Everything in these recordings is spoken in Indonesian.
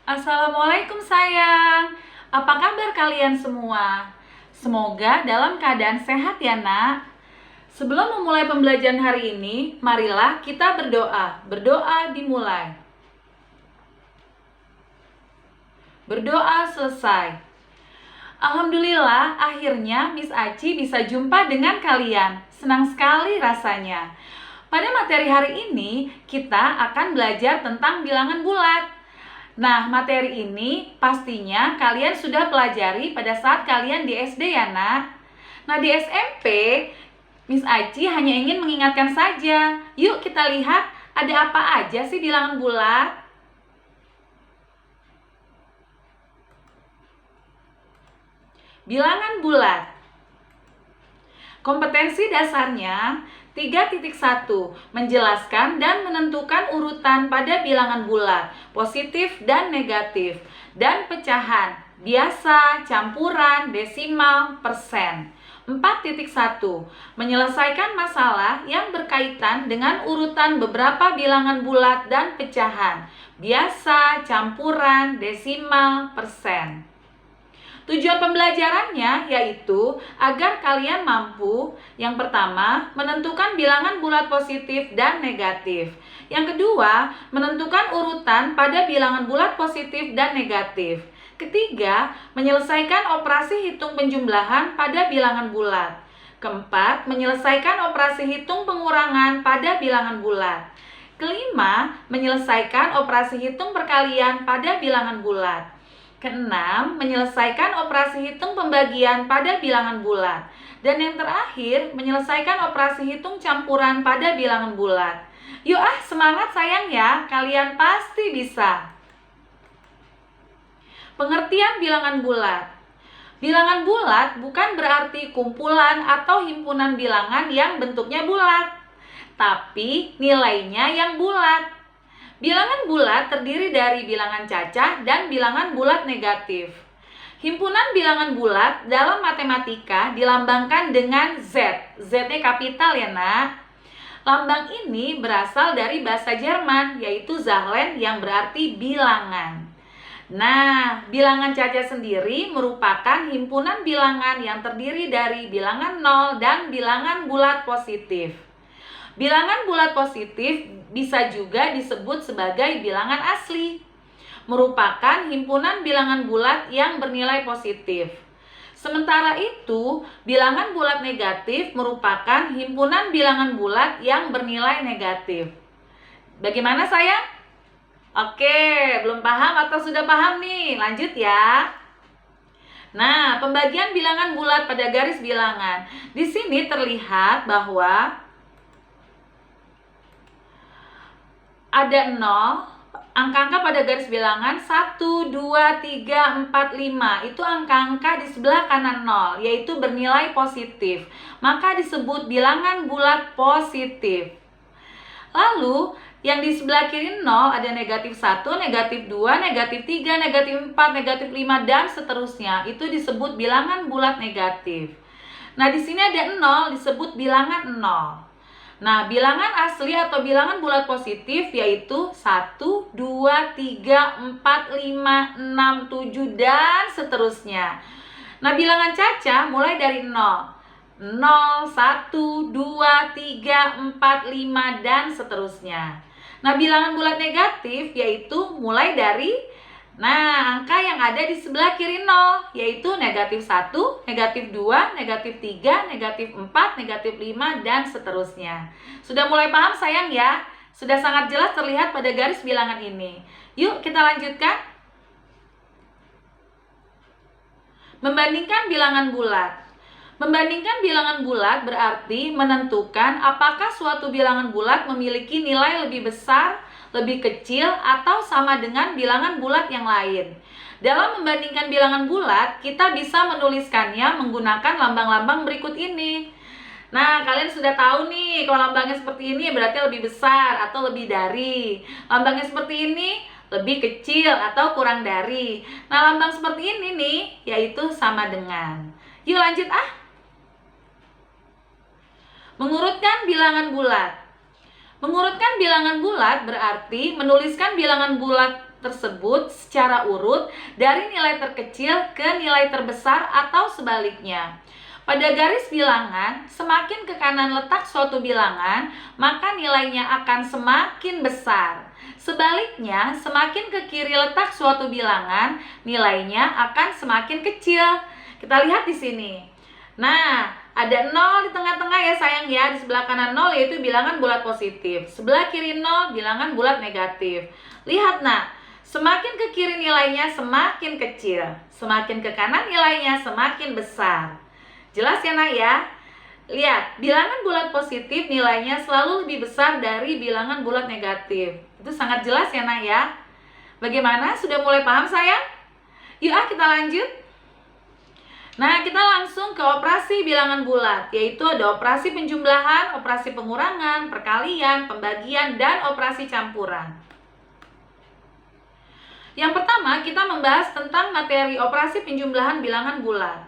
Assalamualaikum sayang. Apa kabar kalian semua? Semoga dalam keadaan sehat ya nak. Sebelum memulai pembelajaran hari ini, marilah kita berdoa. Berdoa dimulai. Berdoa selesai. Alhamdulillah, akhirnya Miss Aci bisa jumpa dengan kalian. Senang sekali rasanya. Pada materi hari ini, kita akan belajar tentang bilangan bulat. Nah, materi ini pastinya kalian sudah pelajari pada saat kalian di SD ya nak. Nah, di SMP, Miss Aci hanya ingin mengingatkan saja. Yuk kita lihat ada apa aja sih bilangan bulat. Bilangan bulat. Kompetensi dasarnya 3.1 menjelaskan dan menentukan urutan pada bilangan bulat, positif dan negatif, dan pecahan, biasa, campuran, desimal, persen. 4.1 menyelesaikan masalah yang berkaitan dengan urutan beberapa bilangan bulat dan pecahan, biasa, campuran, desimal, persen. Tujuan pembelajarannya yaitu agar kalian mampu, yang pertama, menentukan bilangan bulat positif dan negatif. Yang kedua, menentukan urutan pada bilangan bulat positif dan negatif. Ketiga, menyelesaikan operasi hitung penjumlahan pada bilangan bulat. Keempat, menyelesaikan operasi hitung pengurangan pada bilangan bulat. Kelima, menyelesaikan operasi hitung perkalian pada bilangan bulat. Keenam, menyelesaikan operasi hitung pembagian pada bilangan bulat. Dan yang terakhir, menyelesaikan operasi hitung campuran pada bilangan bulat. Yuk semangat sayang ya, kalian pasti bisa. Pengertian bilangan bulat. Bilangan bulat bukan berarti kumpulan atau himpunan bilangan yang bentuknya bulat, tapi nilainya yang bulat. Bilangan bulat terdiri dari bilangan cacah dan bilangan bulat negatif. Himpunan bilangan bulat dalam matematika dilambangkan dengan Z. Z-nya kapital ya nak. Lambang ini berasal dari bahasa Jerman, yaitu Zahlen yang berarti bilangan. Nah, bilangan cacah sendiri merupakan himpunan bilangan yang terdiri dari bilangan 0 dan bilangan bulat positif. Bilangan bulat positif bisa juga disebut sebagai bilangan asli, merupakan himpunan bilangan bulat yang bernilai positif. Sementara itu, bilangan bulat negatif merupakan himpunan bilangan bulat yang bernilai negatif. Bagaimana sayang? Oke, belum paham atau sudah paham nih? Lanjut ya. Nah, pembagian bilangan bulat pada garis bilangan. Di sini terlihat bahwa ada 0, angka-angka pada garis bilangan 1, 2, 3, 4, 5. Itu angka-angka di sebelah kanan 0, yaitu bernilai positif. Maka disebut bilangan bulat positif. Lalu, yang di sebelah kiri 0 ada negatif 1, negatif 2, negatif 3, negatif 4, negatif 5, dan seterusnya. Itu disebut bilangan bulat negatif. Nah, di sini ada 0 disebut bilangan 0. Nah, bilangan asli atau bilangan bulat positif yaitu 1, 2, 3, 4, 5, 6, 7, dan seterusnya. Nah, bilangan cacah mulai dari 0. 0, 1, 2, 3, 4, 5, dan seterusnya. Nah, bilangan bulat negatif yaitu mulai dari angka yang ada di sebelah kiri 0, yaitu negatif 1, negatif 2, negatif 3, negatif 4, negatif 5, dan seterusnya. Sudah mulai paham sayang ya? Sudah sangat jelas terlihat pada garis bilangan ini. Yuk kita lanjutkan. Membandingkan bilangan bulat. Membandingkan bilangan bulat berarti menentukan apakah suatu bilangan bulat memiliki nilai lebih besar, lebih kecil, atau sama dengan bilangan bulat yang lain. Dalam membandingkan bilangan bulat, kita bisa menuliskannya menggunakan lambang-lambang berikut ini. Nah, kalian sudah tahu nih, kalau lambangnya seperti ini berarti lebih besar atau lebih dari. Lambangnya seperti ini, lebih kecil atau kurang dari. Nah, lambang seperti ini nih, yaitu sama dengan. Yuk lanjut Mengurutkan bilangan bulat. Mengurutkan bilangan bulat berarti menuliskan bilangan bulat tersebut secara urut dari nilai terkecil ke nilai terbesar atau sebaliknya. Pada garis bilangan, semakin ke kanan letak suatu bilangan, maka nilainya akan semakin besar. Sebaliknya, semakin ke kiri letak suatu bilangan, nilainya akan semakin kecil. Kita lihat di sini. Nah, ada 0 di tengah-tengah ya sayang ya. Di sebelah kanan 0 yaitu bilangan bulat positif. Sebelah kiri 0 bilangan bulat negatif. Lihat nak, semakin ke kiri nilainya semakin kecil. Semakin ke kanan nilainya semakin besar. Jelas ya nak ya? Lihat, bilangan bulat positif nilainya selalu lebih besar dari bilangan bulat negatif. Itu sangat jelas ya nak ya? Bagaimana? Sudah mulai paham sayang? Yuk kita lanjut. Nah, kita langsung ke operasi bilangan bulat, yaitu ada operasi penjumlahan, operasi pengurangan, perkalian, pembagian, dan operasi campuran. Yang pertama, kita membahas tentang materi operasi penjumlahan bilangan bulat.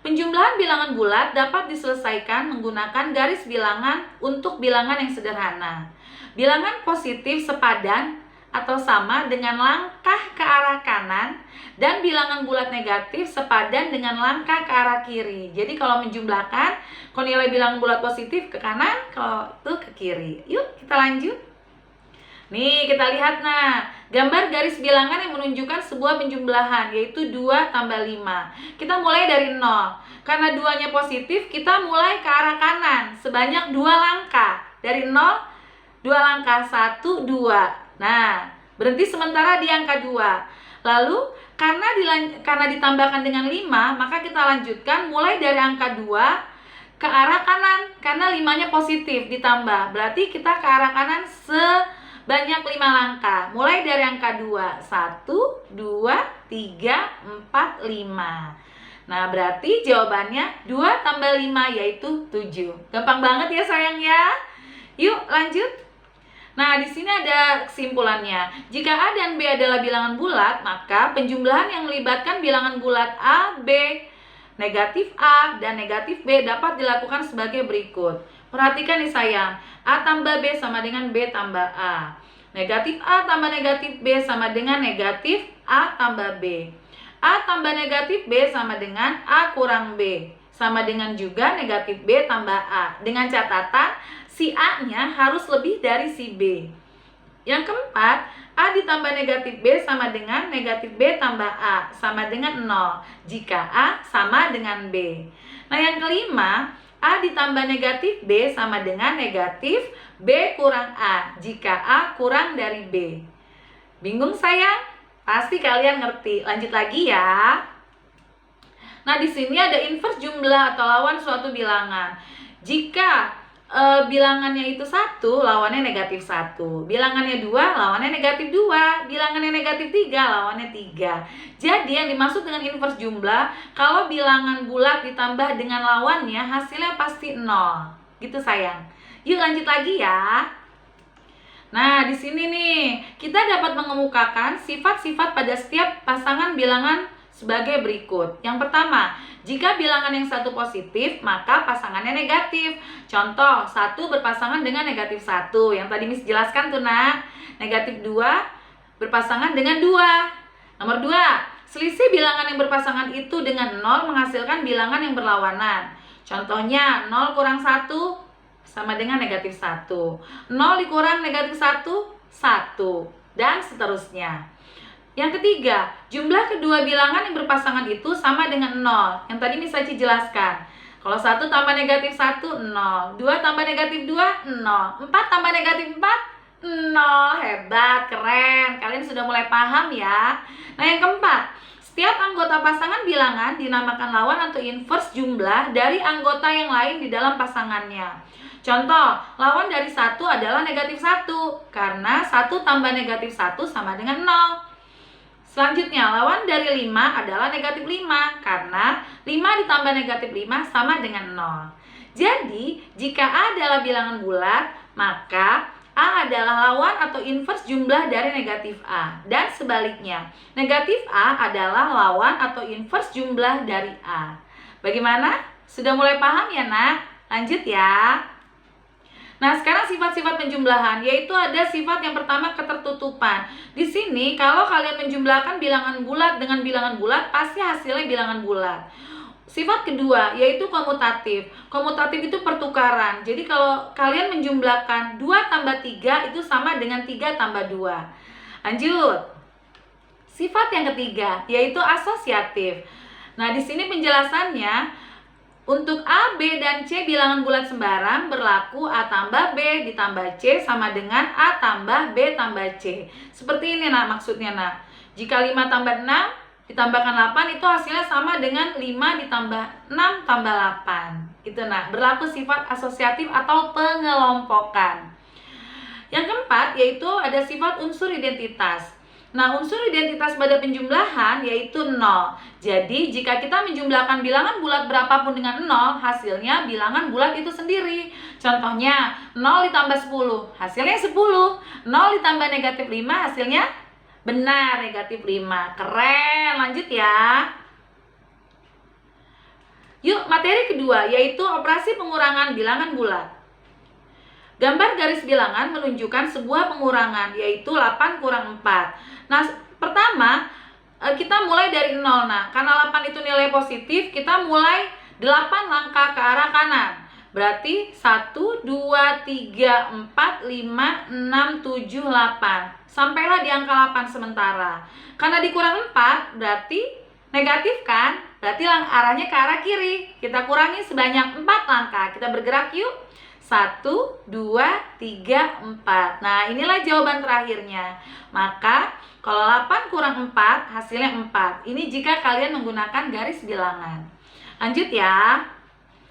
Penjumlahan bilangan bulat dapat diselesaikan menggunakan garis bilangan untuk bilangan yang sederhana. Bilangan positif sepadan atau sama dengan langkah ke arah kanan, dan bilangan bulat negatif sepadan dengan langkah ke arah kiri. Jadi kalau menjumlahkan, kalau nilai bilangan bulat positif ke kanan, kalau itu ke kiri. Yuk kita lanjut. Nih kita lihat nah, gambar garis bilangan yang menunjukkan sebuah penjumlahan, yaitu 2 tambah 5. Kita mulai dari 0. Karena 2-nya positif, kita mulai ke arah kanan sebanyak 2 langkah. Dari 0, 2 langkah, 1, 2. Nah, berhenti sementara di angka 2. Lalu, karena ditambahkan dengan 5, maka kita lanjutkan mulai dari angka 2 ke arah kanan. Karena 5-nya positif ditambah. Berarti kita ke arah kanan sebanyak 5 langkah. Mulai dari angka 2. 1, 2, 3, 4, 5. Nah, berarti jawabannya 2 tambah 5 yaitu 7. Gampang banget ya sayang ya. Yuk lanjut. Nah, di sini ada kesimpulannya. Jika A dan B adalah bilangan bulat, maka penjumlahan yang melibatkan bilangan bulat A, B, negatif A, dan negatif B dapat dilakukan sebagai berikut. Perhatikan nih sayang, A tambah B sama dengan B tambah A. Negatif A tambah negatif B sama dengan negatif A tambah B. A tambah negatif B sama dengan A kurang B. Sama dengan juga negatif B tambah A. Dengan catatan, si A-nya harus lebih dari si B. Yang keempat, A ditambah negatif B sama dengan negatif B tambah A. Sama dengan 0 jika A sama dengan B. Nah yang kelima, A ditambah negatif B sama dengan negatif B kurang A jika A kurang dari B. Bingung sayang? Pasti kalian ngerti. Lanjut lagi ya. Nah, di sini ada inverse jumlah atau lawan suatu bilangan. Jika bilangannya itu 1, lawannya negatif 1. Bilangannya 2, lawannya negatif 2. Bilangannya negatif 3, lawannya 3. Jadi yang dimaksud dengan inverse jumlah, kalau bilangan bulat ditambah dengan lawannya, hasilnya pasti 0. Gitu sayang. Yuk lanjut lagi ya. Nah, di sini nih, kita dapat mengemukakan sifat-sifat pada setiap pasangan bilangan sebagai berikut. Yang pertama, jika bilangan yang satu positif, maka pasangannya negatif. Contoh, 1 berpasangan dengan negatif 1. Yang tadi Miss jelaskan tuh nak. Negatif 2 berpasangan dengan 2. Nomor 2, selisih bilangan yang berpasangan itu dengan 0 menghasilkan bilangan yang berlawanan. Contohnya, 0 kurang 1 sama dengan negatif 1. 0 dikurang negatif 1, 1. Dan seterusnya. Yang ketiga, jumlah kedua bilangan yang berpasangan itu sama dengan 0. Yang tadi Miss Aci jelaskan. Kalau 1 tambah negatif 1, 0. 2 tambah negatif 2, 0. 4 tambah negatif 4, 0. Hebat, keren. Kalian sudah mulai paham ya. Nah yang keempat, setiap anggota pasangan bilangan dinamakan lawan atau inverse jumlah dari anggota yang lain di dalam pasangannya. Contoh, lawan dari 1 adalah negatif 1. Karena 1 tambah negatif 1 sama dengan 0. Selanjutnya, lawan dari 5 adalah negatif 5, karena 5 ditambah negatif 5 sama dengan 0. Jadi, jika A adalah bilangan bulat, maka A adalah lawan atau inverse jumlah dari negatif A. Dan sebaliknya, negatif A adalah lawan atau inverse jumlah dari A. Bagaimana? Sudah mulai paham ya nak? Lanjut ya. Nah, sekarang sifat-sifat penjumlahan, yaitu ada sifat yang pertama, ketertutupan. Di sini kalau kalian menjumlahkan bilangan bulat dengan bilangan bulat, pasti hasilnya bilangan bulat. Sifat kedua yaitu komutatif. Komutatif itu pertukaran. Jadi kalau kalian menjumlahkan 2 tambah 3 itu sama dengan 3 tambah 2. Lanjut. Sifat yang ketiga yaitu asosiatif. Nah, di sini penjelasannya, untuk A, B, dan C bilangan bulat sembarang berlaku A tambah B ditambah C sama dengan A tambah B tambah C. Seperti ini nak maksudnya nak. Jika 5 tambah 6 ditambahkan 8 itu hasilnya sama dengan 5 ditambah 6 tambah 8. Itu nak, berlaku sifat asosiatif atau pengelompokan. Yang keempat yaitu ada sifat unsur identitas. Nah, unsur identitas pada penjumlahan yaitu 0. Jadi, jika kita menjumlahkan bilangan bulat berapapun dengan 0, hasilnya bilangan bulat itu sendiri. Contohnya, 0 ditambah 10, hasilnya 10. 0 ditambah negatif 5, hasilnya benar, negatif 5. Keren, lanjut ya. Yuk, materi kedua yaitu operasi pengurangan bilangan bulat. Gambar garis bilangan menunjukkan sebuah pengurangan, yaitu 8 kurang 4. Nah, pertama, kita mulai dari 0. Nah, karena 8 itu nilai positif, kita mulai 8 langkah ke arah kanan. Berarti 1, 2, 3, 4, 5, 6, 7, 8. Sampailah di angka 8 sementara. Karena dikurang 4, berarti negatif kan? Berarti arahnya ke arah kiri. Kita kurangi sebanyak 4 langkah. Kita bergerak yuk. 1, 2, 3, 4. Nah, inilah jawaban terakhirnya. Maka, kalau 8 kurang 4, hasilnya 4. Ini jika kalian menggunakan garis bilangan. Lanjut ya.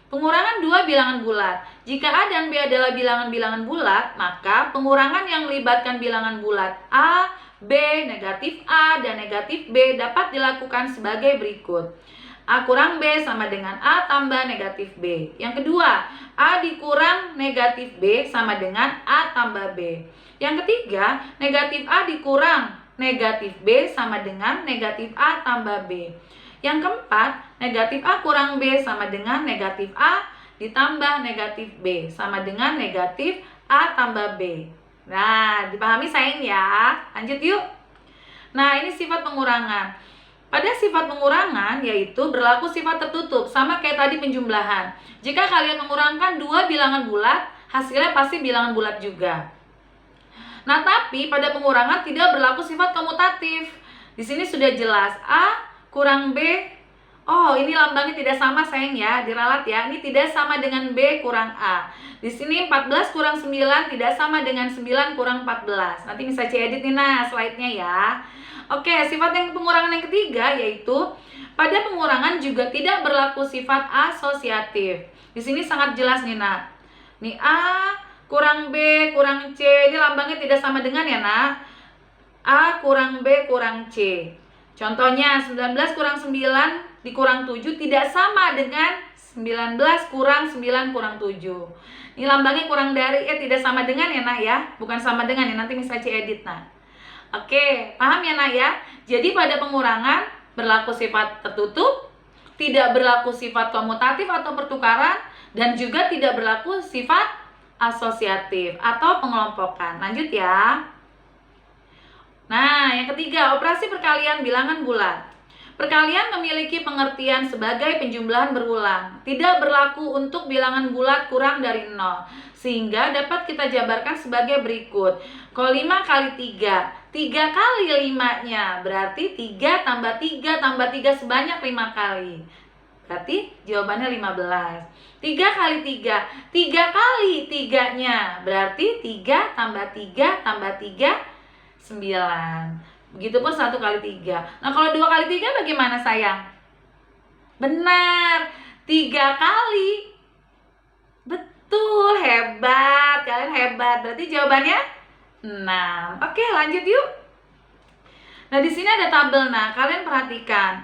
Pengurangan 2 bilangan bulat. Jika A dan B adalah bilangan-bilangan bulat, maka pengurangan yang melibatkan bilangan bulat A, B, negatif A, dan negatif B dapat dilakukan sebagai berikut. A kurang B sama dengan A tambah negatif B. Yang kedua, A dikurang negatif B sama dengan A tambah B. Yang ketiga, negatif A dikurang negatif B sama dengan negatif A tambah B. Yang keempat, negatif A kurang B sama dengan negatif A ditambah negatif B sama dengan negatif A tambah B. Nah, dipahami sayang ya. Lanjut yuk. Nah, ini sifat pengurangan. Pada sifat pengurangan yaitu berlaku sifat tertutup, sama kayak tadi penjumlahan. Jika kalian mengurangkan 2 bilangan bulat, hasilnya pasti bilangan bulat juga. Nah, tapi pada pengurangan tidak berlaku sifat komutatif. Di sini sudah jelas A kurang B. Oh, ini lambangnya tidak sama sayang ya, diralat ya. Ini tidak sama dengan B kurang A. Di sini 14 kurang 9 tidak sama dengan 9 kurang 14. Nanti bisa edit nih nah slide-nya ya. Oke, sifat yang pengurangan yang ketiga yaitu pada pengurangan juga tidak berlaku sifat asosiatif. Di sini sangat jelas nih nak. Nih A kurang B kurang C, ini lambangnya tidak sama dengan ya nak. A kurang B kurang C. Contohnya 19 kurang 9 dikurang 7 tidak sama dengan 19 kurang 9 kurang 7. Ini lambangnya kurang dari, tidak sama dengan ya nak ya. Bukan sama dengan ya, nanti bisa edit nah. Oke, paham ya nak ya? Jadi pada pengurangan berlaku sifat tertutup, tidak berlaku sifat komutatif atau pertukaran, dan juga tidak berlaku sifat asosiatif atau pengelompokan. Lanjut ya. Nah, yang ketiga, operasi perkalian bilangan bulat. Perkalian memiliki pengertian sebagai penjumlahan berulang, tidak berlaku untuk bilangan bulat kurang dari 0, sehingga dapat kita jabarkan sebagai berikut. Kalau 5 kali 3, 3 kali 5-nya, berarti 3 tambah 3 tambah 3 sebanyak 5 kali. Berarti jawabannya 15. 3 kali 3, 3 kali 3-nya, berarti 3 tambah 3 tambah 3, 9. Begitupun 1 kali 3. Nah, kalau 2 kali 3 bagaimana sayang? Benar, 3 kali. Betul, hebat. Kalian hebat. Berarti jawabannya 6. Oke, lanjut yuk. Nah, di sini ada tabel. Nah, kalian perhatikan.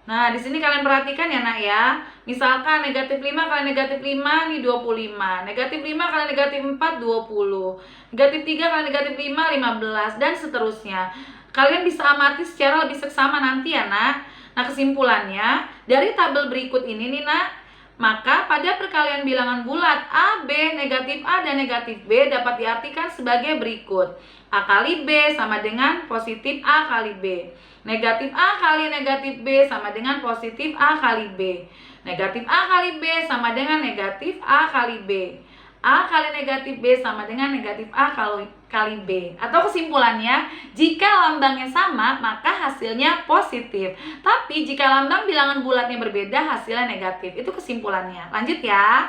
Nah, di sini kalian perhatikan ya nak ya. Misalkan negatif 5 kali negatif 5 ini 25. Negatif 5 kali negatif 4 20. Negatif 3 kali negatif 5 15 dan seterusnya. Kalian bisa amati secara lebih seksama nanti ya nak. Nah, kesimpulannya dari tabel berikut ini nih nak, Maka pada perkalian bilangan bulat A, B, negatif A, dan negatif B dapat diartikan sebagai berikut. A kali B sama dengan positif A kali B. Negatif A kali negatif B sama dengan positif A kali B. Negatif A kali B sama dengan negatif A kali B. A kali negatif B sama dengan negatif A kali B. Atau kesimpulannya, jika lambangnya sama, maka hasilnya positif. Tapi jika lambang bilangan bulatnya berbeda, hasilnya negatif. Itu kesimpulannya. Lanjut ya.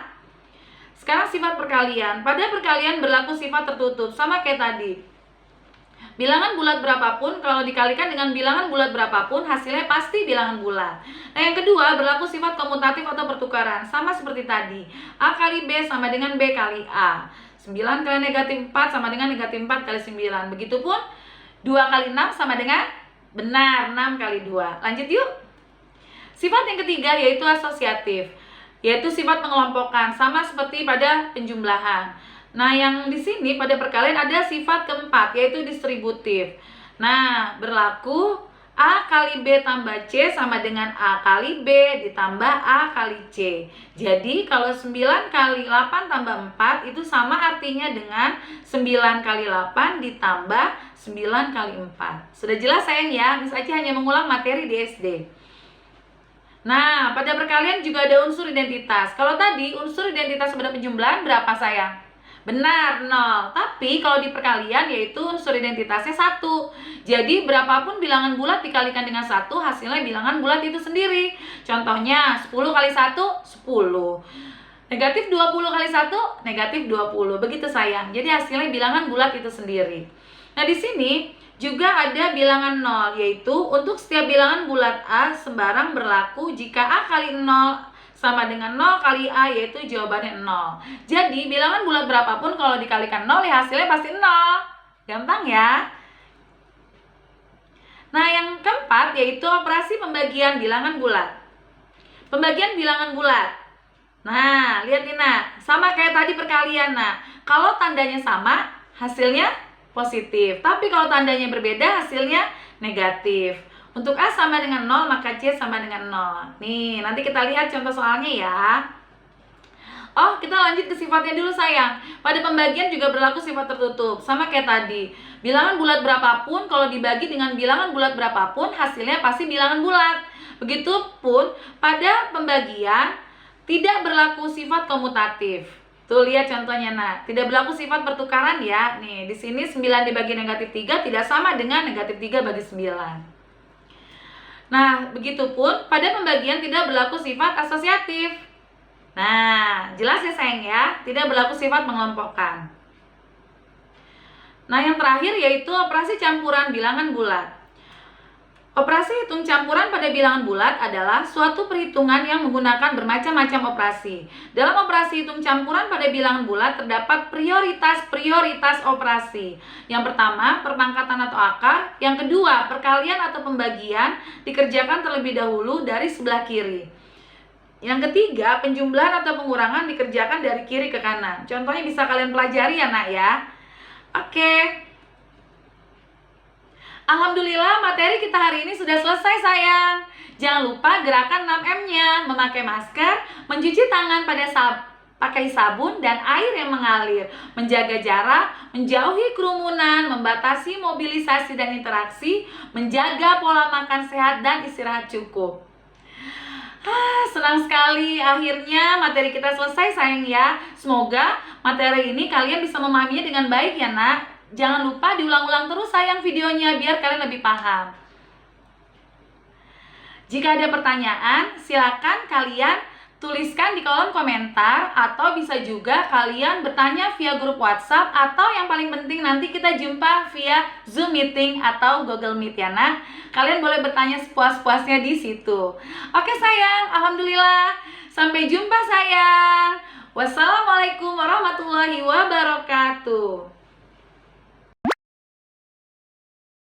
Sekarang sifat perkalian. Pada perkalian berlaku sifat tertutup, sama kayak tadi. Bilangan bulat berapapun, kalau dikalikan dengan bilangan bulat berapapun, hasilnya pasti bilangan bulat. Nah, yang kedua, berlaku sifat komutatif atau pertukaran. Sama seperti tadi. A kali B sama dengan B kali A. 9 kali negatif 4 sama dengan negatif 4 kali 9. Begitupun 2 kali 6 sama dengan benar 6 kali 2. Lanjut yuk. Sifat yang ketiga yaitu asosiatif, yaitu sifat mengelompokkan, sama seperti pada penjumlahan. Nah, yang di sini pada perkalian ada sifat keempat yaitu distributif. Nah, berlaku A kali B tambah C sama dengan A kali B ditambah A kali C. Jadi kalau 9 kali 8 tambah 4 itu sama artinya dengan 9 kali 8 ditambah 9 kali 4. Sudah jelas sayang ya, Miss Aci hanya mengulang materi di SD. Nah, pada perkalian juga ada unsur identitas. Kalau tadi unsur identitas pada penjumlahan berapa sayang? Benar, 0. Tapi kalau di perkalian yaitu unsur identitasnya 1. Jadi berapapun bilangan bulat dikalikan dengan 1, hasilnya bilangan bulat itu sendiri. Contohnya 10 kali 1, 10. Negatif 20 kali 1, negatif 20. Begitu sayang. Jadi hasilnya bilangan bulat itu sendiri. Nah, di sini juga ada bilangan 0, yaitu untuk setiap bilangan bulat A sembarang berlaku jika A kali 0 sama dengan 0 kali A, yaitu jawabannya 0. Jadi bilangan bulat berapapun kalau dikalikan 0 ya hasilnya pasti 0. Gampang ya. Nah, yang keempat yaitu operasi pembagian bilangan bulat. Pembagian bilangan bulat. Nah, lihat nih nak, sama kayak tadi perkalian. Nah, kalau tandanya sama hasilnya positif, tapi kalau tandanya berbeda hasilnya negatif. Untuk A sama dengan 0, maka C sama dengan 0. Nih, nanti kita lihat contoh soalnya ya. Oh, kita lanjut ke sifatnya dulu sayang. Pada pembagian juga berlaku sifat tertutup. Sama kayak tadi. Bilangan bulat berapapun, kalau dibagi dengan bilangan bulat berapapun, hasilnya pasti bilangan bulat. Begitupun pada pembagian tidak berlaku sifat komutatif. Tuh, lihat contohnya nak. Tidak berlaku sifat pertukaran ya. Nih, di sini 9 dibagi negatif 3 tidak sama dengan negatif 3 bagi 9. Nah, begitupun pada pembagian tidak berlaku sifat asosiatif. Nah, jelas ya sayang ya, tidak berlaku sifat mengelompokkan. Nah, yang terakhir yaitu operasi campuran bilangan bulat. Operasi hitung campuran pada bilangan bulat adalah suatu perhitungan yang menggunakan bermacam-macam operasi. Dalam operasi hitung campuran pada bilangan bulat terdapat prioritas operasi. Yang pertama, perpangkatan atau akar. Yang kedua, perkalian atau pembagian dikerjakan terlebih dahulu dari sebelah kiri. Yang ketiga, penjumlahan atau pengurangan dikerjakan dari kiri ke kanan. Contohnya bisa kalian pelajari ya nak ya. Oke. Alhamdulillah materi kita hari ini sudah selesai sayang. Jangan lupa gerakan 6M-nya, memakai masker, mencuci tangan pakai sabun dan air yang mengalir, menjaga jarak, menjauhi kerumunan, membatasi mobilisasi dan interaksi, menjaga pola makan sehat dan istirahat cukup. Senang sekali akhirnya materi kita selesai sayang ya. Semoga materi ini kalian bisa memahaminya dengan baik ya nak. Jangan lupa diulang-ulang terus sayang videonya biar kalian lebih paham. Jika ada pertanyaan, silakan kalian tuliskan di kolom komentar atau bisa juga kalian bertanya via grup WhatsApp atau yang paling penting nanti kita jumpa via Zoom meeting atau Google Meet ya nak. Kalian boleh bertanya sepuas-puasnya di situ. Oke sayang, alhamdulillah. Sampai jumpa sayang. Wassalamualaikum warahmatullahi wabarakatuh.